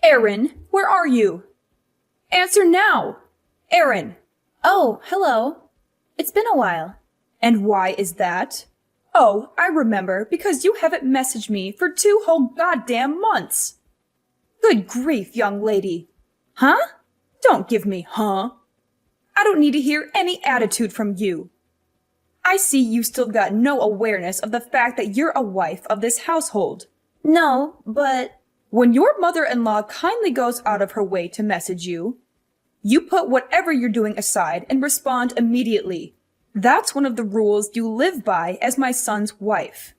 Aaron, where are you? Answer now! Aaron! Oh, hello. It's been a while. And why is that? Oh, I remember, because you haven't messaged me for 2 whole goddamn months. Good grief, young lady. Huh? Don't give me huh. I don't need to hear any attitude from you. I see you still got no awareness of the fact that you're a wife of this household. No, but... When your mother-in-law kindly goes out of her way to message you, you put whatever you're doing aside and respond immediately. That's one of the rules you live by as my son's wife.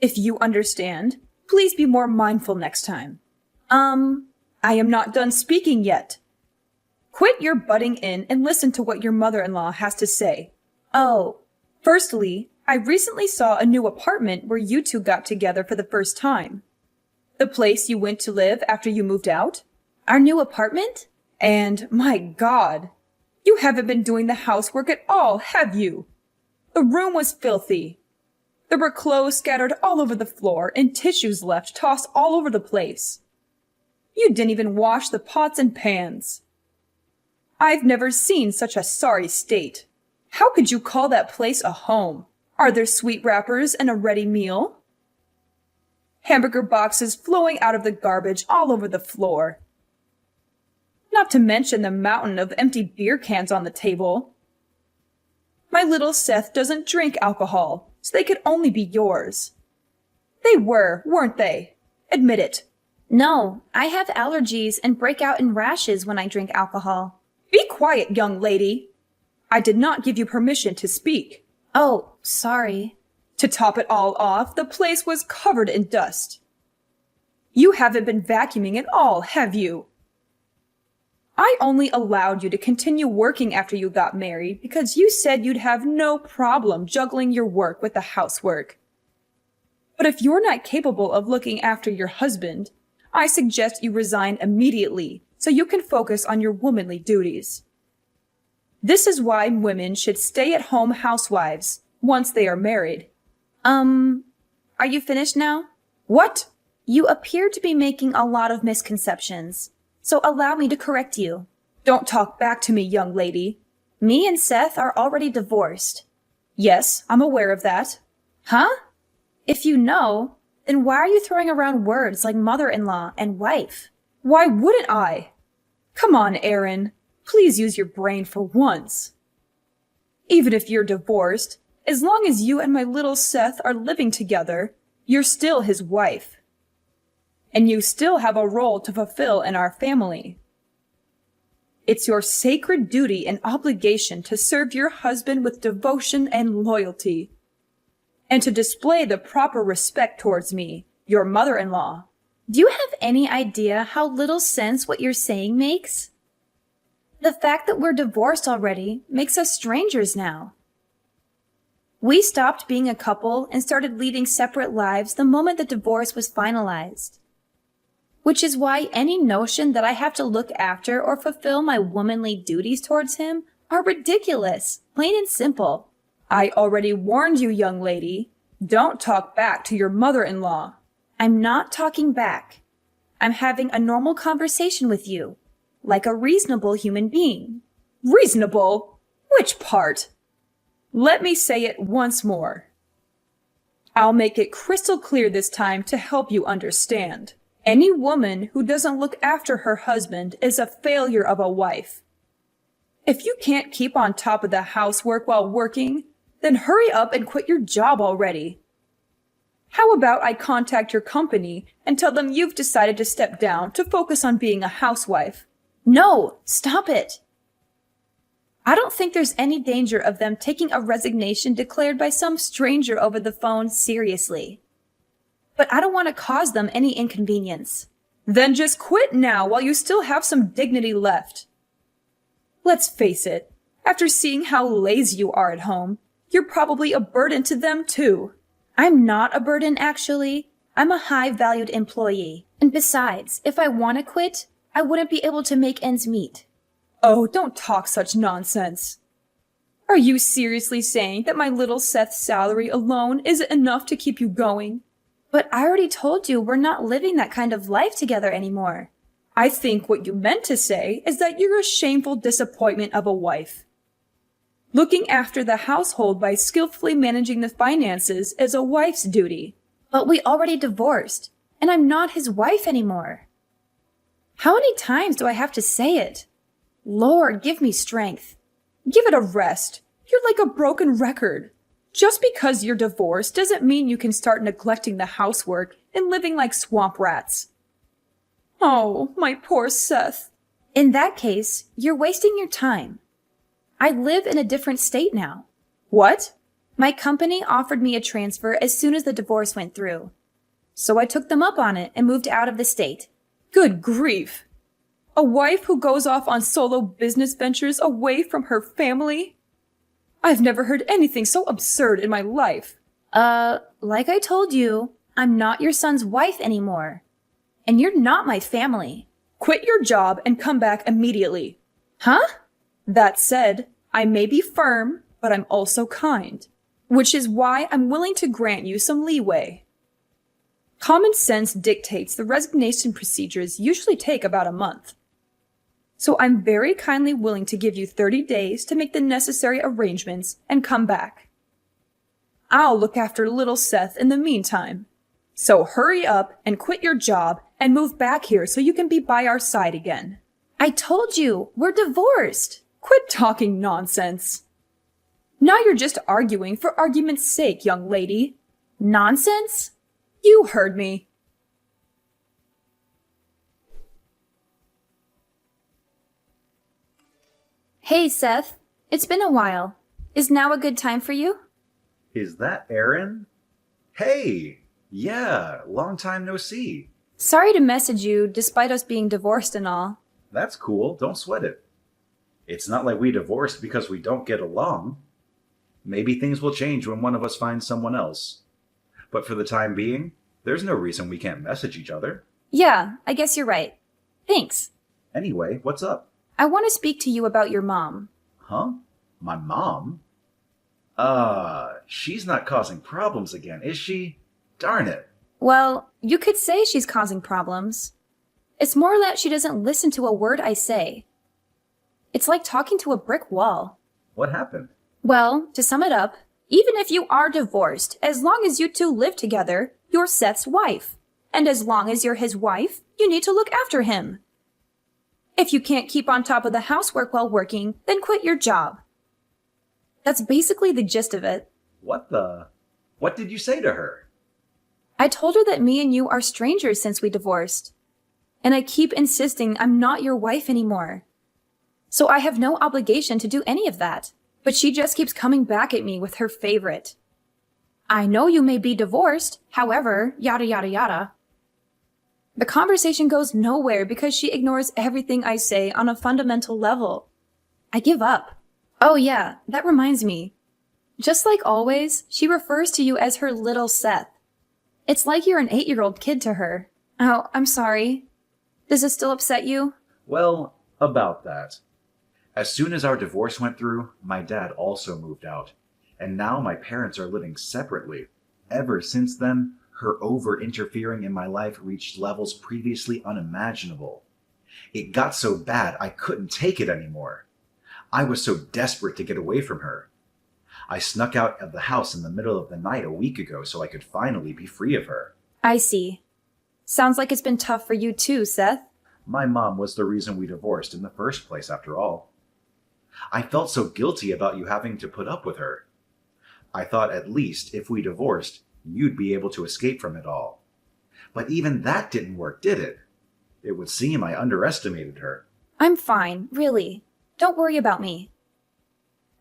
If you understand, please be more mindful next time. I am not done speaking yet. Quit your butting in and listen to what your mother-in-law has to say. Oh, Firstly, I recently saw a new apartment where you two got together for the first time. The place you went to live after you moved out? our new apartment? And, my God, you haven't been doing the housework at all, have you? The room was filthy. There were clothes scattered all over the floor and tissues left tossed all over the place. You didn't even wash the pots and pans. I've never seen such a sorry state. How could you call that place a home? Are there sweet wrappers and a ready meal? Hamburger boxes flowing out of the garbage all over the floor. Not to mention the mountain of empty beer cans on the table. My little Seth doesn't drink alcohol, so they could only be yours. They were, weren't they? Admit it. No, I have allergies and break out in rashes when I drink alcohol. Be quiet, young lady. I did not give you permission to speak. Oh, sorry. To top it all off, the place was covered in dust. You haven't been vacuuming at all, have you? I only allowed you to continue working after you got married because you said you'd have no problem juggling your work with the housework. But if you're not capable of looking after your husband, I suggest you resign immediately so you can focus on your womanly duties. This is why women should stay-at-home housewives once they are married. Are you finished now? What? You appear to be making a lot of misconceptions, so allow me to correct you. Don't talk back to me, young lady. Me and Seth are already divorced. Yes, I'm aware of that. Huh? If you know, then why are you throwing around words like mother-in-law and wife? Why wouldn't I? Come on, Aaron. Please use your brain for once. Even if you're divorced, as long as you and my little Seth are living together, you're still his wife. And you still have a role to fulfill in our family. It's your sacred duty and obligation to serve your husband with devotion and loyalty, and to display the proper respect towards me, your mother-in-law. Do you have any idea how little sense what you're saying makes? The fact that we're divorced already makes us strangers now. We stopped being a couple and started leading separate lives the moment the divorce was finalized. Which is why any notion that I have to look after or fulfill my womanly duties towards him are ridiculous, plain and simple. I already warned you, young lady. Don't talk back to your mother-in-law. I'm not talking back. I'm having a normal conversation with you, like a reasonable human being. Reasonable? Which part? Let me say it once more. I'll make it crystal clear this time to help you understand. Any woman who doesn't look after her husband is a failure of a wife. If you can't keep on top of the housework while working, then hurry up and quit your job already. How about I contact your company and tell them you've decided to step down to focus on being a housewife? No, stop it. I don't think there's any danger of them taking a resignation declared by some stranger over the phone seriously. But I don't want to cause them any inconvenience. Then just quit now while you still have some dignity left. Let's face it, after seeing how lazy you are at home, you're probably a burden to them too. I'm not a burden, actually. I'm a high-valued employee. And besides, if I want to quit, I wouldn't be able to make ends meet. Oh, don't talk such nonsense. Are you seriously saying that my little Seth's salary alone isn't enough to keep you going? But I already told you we're not living that kind of life together anymore. I think what you meant to say is that you're a shameful disappointment of a wife. Looking after the household by skillfully managing the finances is a wife's duty. But we already divorced, and I'm not his wife anymore. How many times do I have to say it? Lord, give me strength. Give it a rest. You're like a broken record. Just because you're divorced doesn't mean you can start neglecting the housework and living like swamp rats. Oh, my poor Seth. In that case, you're wasting your time. I live in a different state now. What? My company offered me a transfer as soon as the divorce went through. So I took them up on it and moved out of the state. Good grief. A wife who goes off on solo business ventures away from her family? I've never heard anything so absurd in my life. Like I told you, I'm not your son's wife anymore. And you're not my family. Quit your job and come back immediately. Huh? That said, I may be firm, but I'm also kind, which is why I'm willing to grant you some leeway. Common sense dictates the resignation procedures usually take about a month. So I'm very kindly willing to give you 30 days to make the necessary arrangements and come back. I'll look after little Seth in the meantime. So hurry up and quit your job and move back here so you can be by our side again. I told you, we're divorced. Quit talking nonsense. Now you're just arguing for argument's sake, young lady. Nonsense? You heard me. Hey, Seth. It's been a while. Is now a good time for you? Is that Aaron? Hey! Yeah, long time no see. Sorry to message you despite us being divorced and all. That's cool, don't sweat it. It's not like we divorced because we don't get along. Maybe things will change when one of us finds someone else. But for the time being, there's no reason we can't message each other. Yeah, I guess you're right. Thanks. Anyway, what's up? I want to speak to you about your mom. Huh? My mom? She's not causing problems again, is she? Darn it. Well, you could say she's causing problems. It's more that she doesn't listen to a word I say. It's like talking to a brick wall. What happened? Well, to sum it up, even if you are divorced, as long as you two live together, you're Seth's wife. And as long as you're his wife, you need to look after him. If you can't keep on top of the housework while working, then quit your job. That's basically the gist of it. What did you say to her? I told her that me and you are strangers since we divorced. And I keep insisting I'm not your wife anymore. So I have no obligation to do any of that. But she just keeps coming back at me with her favorite. I know you may be divorced, however, yada yada yada. The conversation goes nowhere because she ignores everything I say on a fundamental level. I give up. Oh yeah, that reminds me. Just like always, she refers to you as her little Seth. It's like you're an 8-year-old kid to her. Oh, I'm sorry. Does this still upset you? Well, about that. As soon as our divorce went through, my dad also moved out. And now my parents are living separately. Ever since then, her over-interfering in my life reached levels previously unimaginable. It got so bad I couldn't take it anymore. I was so desperate to get away from her. I snuck out of the house in the middle of the night a week ago so I could finally be free of her. I see. Sounds like it's been tough for you too, Seth. My mom was the reason we divorced in the first place, after all. I felt so guilty about you having to put up with her. I thought at least if we divorced, you'd be able to escape from it all. But even that didn't work, did it? It would seem I underestimated her. I'm fine, really. Don't worry about me.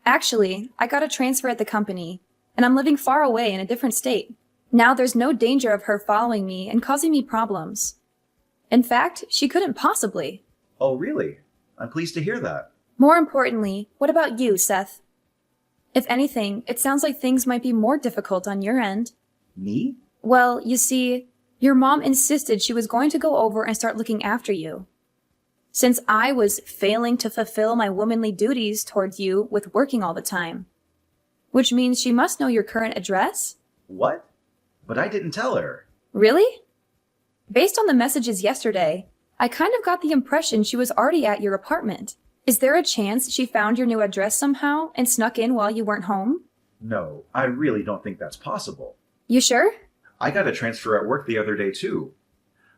Actually, I got a transfer at the company, and I'm living far away in a different state. Now there's no danger of her following me and causing me problems. In fact, she couldn't possibly. Oh, really? I'm pleased to hear that. More importantly, what about you, Seth? If anything, it sounds like things might be more difficult on your end. Me? Well, you see, your mom insisted she was going to go over and start looking after you. Since I was failing to fulfill my womanly duties towards you with working all the time. Which means she must know your current address? What? But I didn't tell her. Really? Based on the messages yesterday, I kind of got the impression she was already at your apartment. Is there a chance she found your new address somehow and snuck in while you weren't home? No, I really don't think that's possible. You sure? I got a transfer at work the other day, too.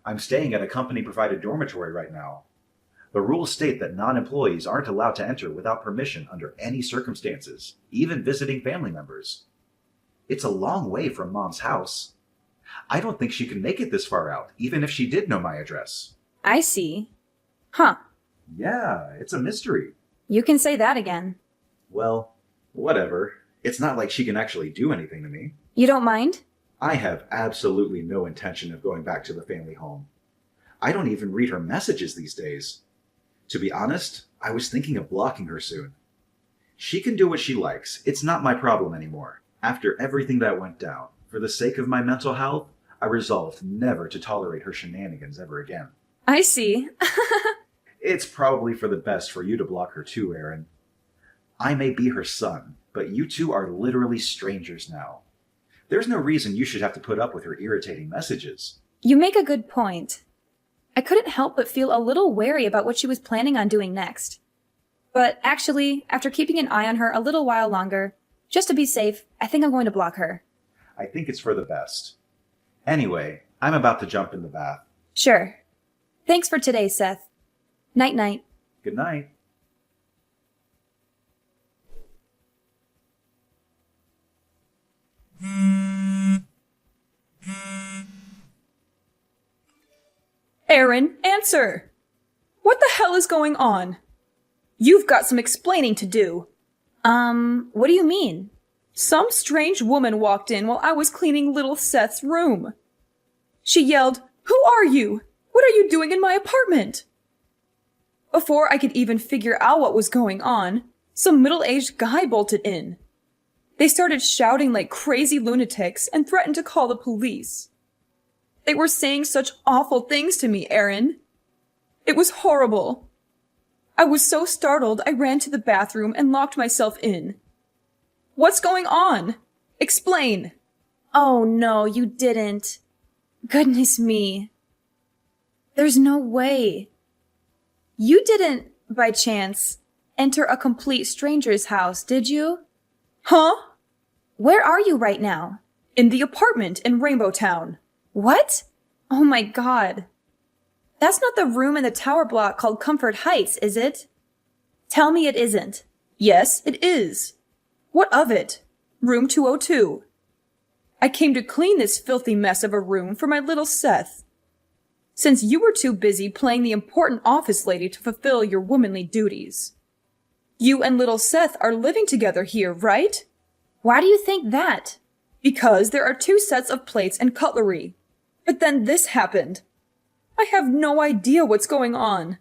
I'm staying at a company-provided dormitory right now. The rules state that non-employees aren't allowed to enter without permission under any circumstances, even visiting family members. It's a long way from Mom's house. I don't think she can make it this far out, even if she did know my address. I see. Huh. Yeah, it's a mystery. You can say that again. Well, whatever. It's not like she can actually do anything to me. You don't mind? I have absolutely no intention of going back to the family home. I don't even read her messages these days. To be honest, I was thinking of blocking her soon. She can do what she likes. It's not my problem anymore. After everything that went down, for the sake of my mental health, I resolved never to tolerate her shenanigans ever again. I see. It's probably for the best for you to block her too, Aaron. I may be her son, but you two are literally strangers now. There's no reason you should have to put up with her irritating messages. You make a good point. I couldn't help but feel a little wary about what she was planning on doing next. But actually, after keeping an eye on her a little while longer, just to be safe, I think I'm going to block her. I think it's for the best. Anyway, I'm about to jump in the bath. Sure. Thanks for today, Seth. Night-night. Good night. Aaron, answer! What the hell is going on? You've got some explaining to do. What do you mean? Some strange woman walked in while I was cleaning little Seth's room. She yelled, "Who are you? What are you doing in my apartment?" Before I could even figure out what was going on, some middle-aged guy bolted in. They started shouting like crazy lunatics and threatened to call the police. They were saying such awful things to me, Aaron. It was horrible. I was so startled I ran to the bathroom and locked myself in. What's going on? Explain. Oh no, you didn't. Goodness me. There's no way. You didn't, by chance, enter a complete stranger's house, did you? Huh? Where are you right now? In the apartment in Rainbow Town. What? Oh my god. That's not the room in the tower block called Comfort Heights, is it? Tell me it isn't. Yes, it is. What of it? Room 202. I came to clean this filthy mess of a room for my little Seth. Since you were too busy playing the important office lady to fulfill your womanly duties. You and little Seth are living together here, right? Why do you think that? Because there are 2 sets of plates and cutlery. But then this happened. I have no idea what's going on.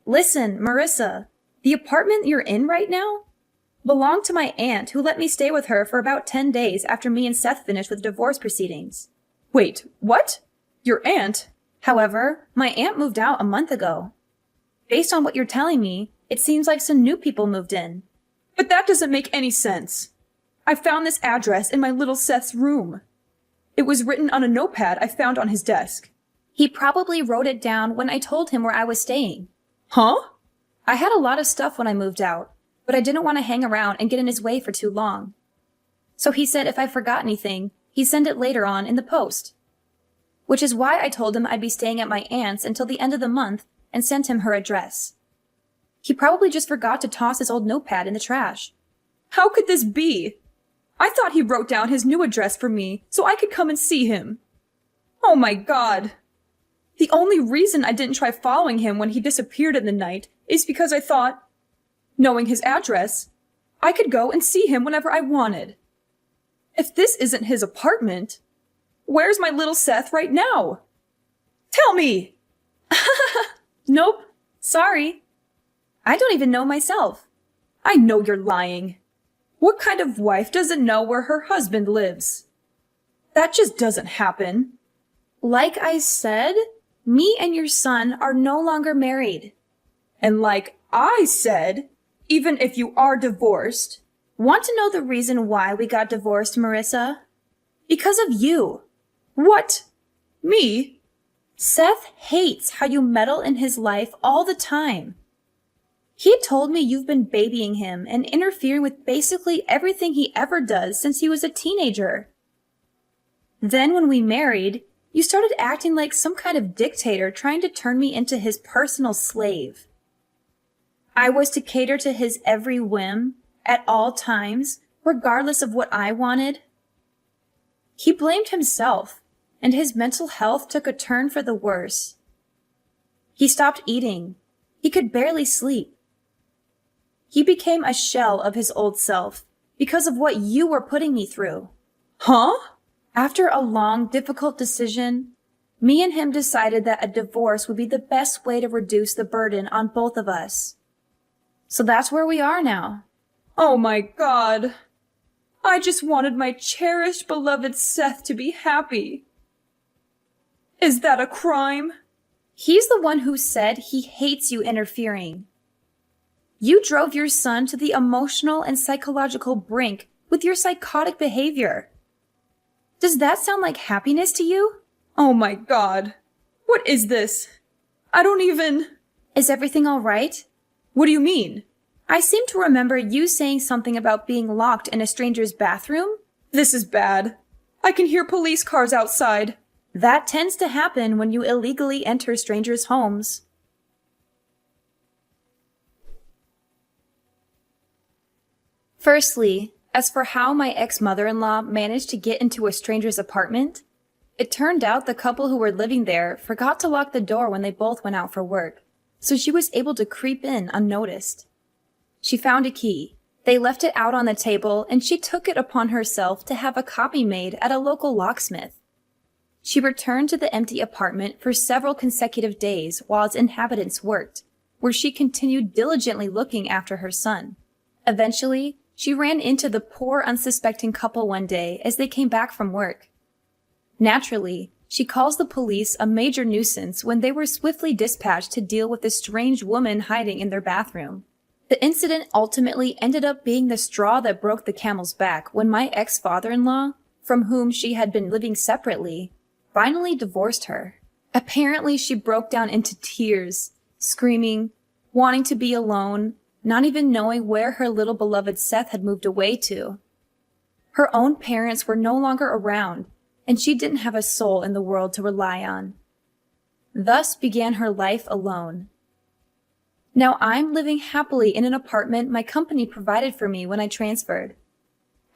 Listen, Marissa, the apartment you're in right now belonged to my aunt who let me stay with her for about 10 days after me and Seth finished with divorce proceedings. Wait, what? Your aunt? However, my aunt moved out a month ago. Based on what you're telling me, it seems like some new people moved in. But that doesn't make any sense. I found this address in my little Seth's room. It was written on a notepad I found on his desk. He probably wrote it down when I told him where I was staying. Huh? I had a lot of stuff when I moved out, but I didn't want to hang around and get in his way for too long. So he said if I forgot anything, he'd send it later on in the post. Which is why I told him I'd be staying at my aunt's until the end of the month and sent him her address. He probably just forgot to toss his old notepad in the trash. How could this be? I thought he wrote down his new address for me so I could come and see him. Oh my god. The only reason I didn't try following him when he disappeared in the night is because I thought, knowing his address, I could go and see him whenever I wanted. If this isn't his apartment, where's my little Seth right now? Tell me! Nope. Sorry. I don't even know myself. I know you're lying. What kind of wife doesn't know where her husband lives? That just doesn't happen. Like I said, me and your son are no longer married. And like I said, even if you are divorced. Want to know the reason why we got divorced, Marissa? Because of you. What? Me? Seth hates how you meddle in his life all the time. He told me you've been babying him and interfering with basically everything he ever does since he was a teenager. Then when we married, you started acting like some kind of dictator trying to turn me into his personal slave. I was to cater to his every whim at all times, regardless of what I wanted. He blamed himself, and his mental health took a turn for the worse. He stopped eating. He could barely sleep. He became a shell of his old self because of what you were putting me through. Huh? After a long, difficult decision, me and him decided that a divorce would be the best way to reduce the burden on both of us. So that's where we are now. Oh my God. I just wanted my cherished, beloved Seth to be happy. Is that a crime? He's the one who said he hates you interfering. You drove your son to the emotional and psychological brink with your psychotic behavior. Does that sound like happiness to you? Oh my God. What is this? I don't even... Is everything all right? What do you mean? I seem to remember you saying something about being locked in a stranger's bathroom. This is bad. I can hear police cars outside. That tends to happen when you illegally enter strangers' homes. Firstly, as for how my ex-mother-in-law managed to get into a stranger's apartment, it turned out the couple who were living there forgot to lock the door when they both went out for work, so she was able to creep in unnoticed. She found a key. They left it out on the table, and she took it upon herself to have a copy made at a local locksmith. She returned to the empty apartment for several consecutive days while its inhabitants worked, where she continued diligently looking after her son. Eventually, she ran into the poor, unsuspecting couple one day as they came back from work. Naturally, she calls the police a major nuisance when they were swiftly dispatched to deal with a strange woman hiding in their bathroom. The incident ultimately ended up being the straw that broke the camel's back when my ex-father-in-law, from whom she had been living separately, finally divorced her. Apparently, she broke down into tears, screaming, wanting to be alone, not even knowing where her little beloved Seth had moved away to. Her own parents were no longer around, and she didn't have a soul in the world to rely on. Thus began her life alone. Now I'm living happily in an apartment my company provided for me when I transferred.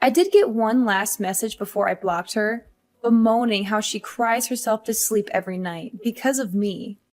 I did get one last message before I blocked her, bemoaning how she cries herself to sleep every night because of me.